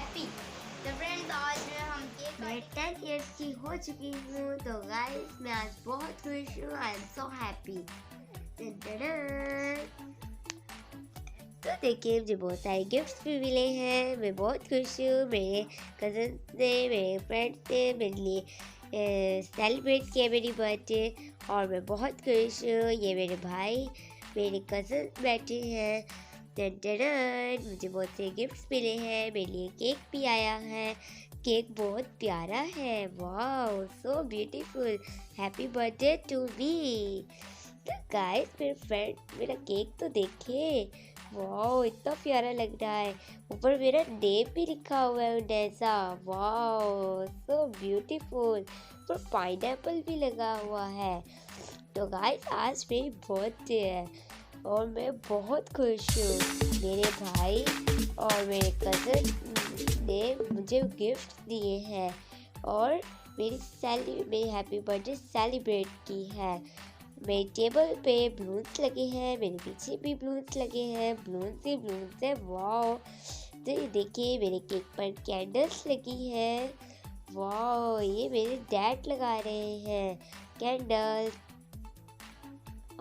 Happy. तो friends आज हम केक मैं 10 इयर्स की हो चुकी हूँ, तो गाइस मैं आज बहुत खुश हूँ। I am so happy. तो देखिए मुझे बहुत सारे गिफ्ट्स भी मिले हैं, मैं बहुत खुश हूँ। मेरे कज़न ने, मेरे फ्रेंड्स ने मेरे लिए सेलिब्रेट किया मेरी बर्थडे और मैं बहुत खुश हूँ। ये मेरे भाई, मेरे कज़न बैठे हैं। मुझे बहुत से गिफ्ट्स मिले हैं, मेरे लिए केक भी आया है। केक बहुत प्यारा है, wow so beautiful, happy birthday to me. तो गाइस मेरे फ्रेंड मेरा केक तो देखे, वाओ इतना प्यारा लग रहा है। ऊपर मेरा नेम भी लिखा हुआ है उनैसा, वाओ सो ब्यूटीफुल। ऊपर पाइनएप्पल भी लगा हुआ है। तो गाइस आज मेरी बर्थडे है और मैं बहुत खुश हूँ। मेरे भाई और मेरे कज़न ने मुझे गिफ्ट दिए हैं और मेरी हैप्पी बर्थडे सेलिब्रेट की है। मेरी टेबल पे बलून्स लगे हैं, मेरे पीछे भी बलून्स लगे हैं, बलून्स है, वाओ। तो ये देखिए मेरे केक पर कैंडल्स लगी हैं, वाओ ये मेरे डैड लगा रहे हैं कैंडल्स।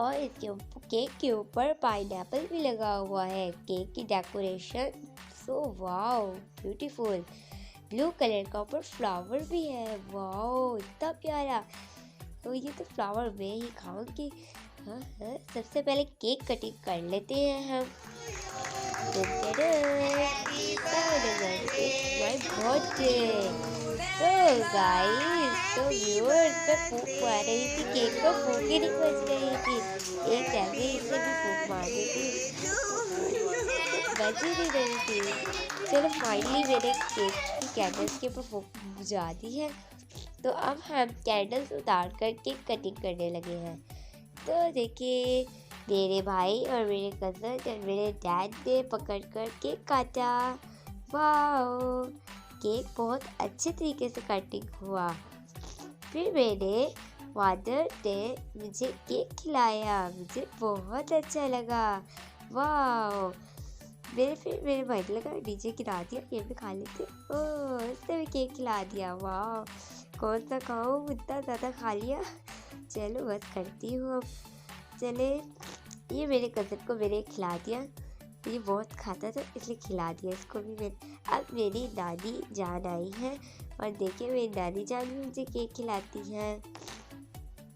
और इसके केक के ऊपर पाइनएप्पल भी लगा हुआ है। केक की decoration so wow beautiful. Blue colour का ऊपर फ्लावर भी है, वाओ इतना प्यारा। तो ये तो फ्लावर मैं ही खाऊंगी। हाँ, सबसे पहले केक कटिंग कर लेते हैं हम। My birthday. तो गाइस, तो व्यूअर्स पे फूंक मार रही थी, केक को फूंक ही नहीं बज रही थी। एक ऐसे इसे भी फूंक मार देती, बज ही नहीं रही थी। चलो फाइनली मैंने केक की कैंडल्स के ऊपर फूंक बुझा दी है। तो अब हम कैंडल्स उतार कर केक कटिंग करने लगे हैं। तो देखिए मेरे भाई और मेरे कज़न और मेरे डैड ने पकड़ कर केक काटा, वाओ केक बहुत अच्छे तरीके से कटिंग हुआ। फिर मेरे फादर ने मुझे केक खिलाया, मुझे बहुत अच्छा लगा, वाओ। फिर मेरे भाई ने लगा डीजे गिरा दिया, ये भी खा लेते। ओह उसने भी केक खिला दिया, वाओ कौन सा खाऊं, इतना ज़्यादा खा लिया। चलो बस करती हूँ अब। चले ये मेरे कज़न को मैंने खिला दिया, ये बहुत खाता था इसलिए खिला दिया इसको भी मैंने। अब मेरी दादी जान आई है और देखिए मेरी दादी जान भी मुझे केक खिलाती है।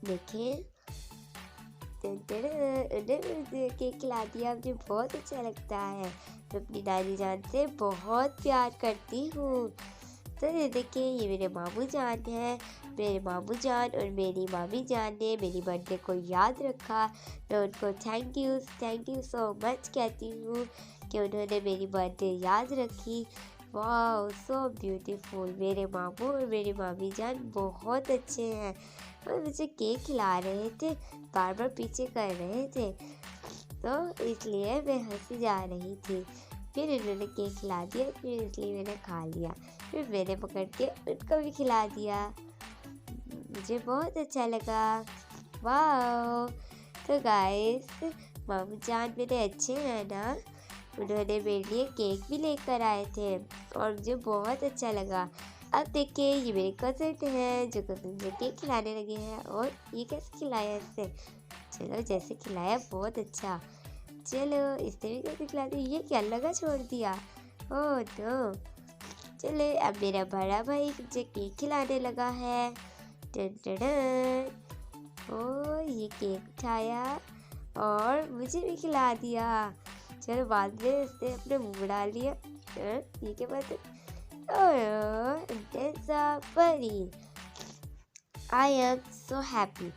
देखिए उन्हें मुझे केक खिला दिया, मुझे बहुत अच्छा लगता है। मैं अपनी दादी जान से बहुत प्यार करती हूँ। तो ये देखिए ये मेरे मामू जान है। मेरे मामू जान और मेरी मामी जान ने मेरी बर्थडे को याद रखा। मैं उनको थैंक यू सो मच कहती हूँ कि उन्होंने मेरी बर्थडे याद रखी। वाह सो ब्यूटीफुल। मेरे मामू और मेरी मामी जान बहुत अच्छे हैं और मुझे केक खिला रहे थे, बार बार पीछे कर रहे थे, तो इसलिए मैं हंसी जा रही थी। फिर इन्होंने केक खिला दिया, फिर इसलिए मैंने खा लिया। फिर मैंने पकड़ के उनको भी खिला दिया, मुझे बहुत अच्छा लगा, वाह। तो गाइस मामू जान मेरे अच्छे हैं ना, उन्होंने मेरे लिए केक भी लेकर आए थे और मुझे बहुत अच्छा लगा। अब देखिए ये मेरे कज़न हैं जो कज़न मुझे केक खिलाने लगे हैं। और ये कैसे खिलाया इससे, चलो जैसे खिलाया बहुत अच्छा, चलो इस तरीके से खिला दी। ये क्या लगा छोड़ दिया, ओह तो चले अब मेरा बड़ा भाई मुझे केक खिलाने लगा है। ओ ये केक उठाया और मुझे भी खिला दिया। चलो बाद में इसने अपने मुंह में डाल लिया। ये क्या बात है, आई एम सो हैप्पी।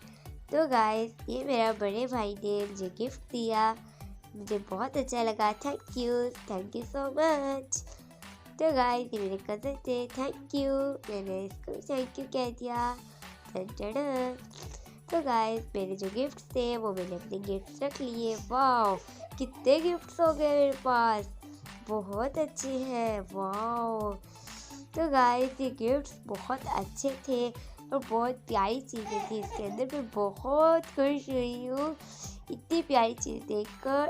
तो गाइस ये मेरा बड़े भाई ने मुझे गिफ्ट दिया, मुझे बहुत अच्छा लगा। Thank you so much. तो गाइस ये मेरे कज़न थे, थैंक यू, मैंने इसको भी थैंक यू कह दिया। तो गाइस मेरे जो गिफ्ट्स थे वो मैंने अपने गिफ्ट्स रख लिए। वाह कितने गिफ्ट्स हो गए मेरे पास, बहुत अच्छे हैं, वाह। तो गाइस ये गिफ्ट्स बहुत अच्छे थे और बहुत प्यारी चीज़ें थी इसके अंदर। मैं बहुत खुश हुई हूँ इतनी प्यारी चीज़ देखकर।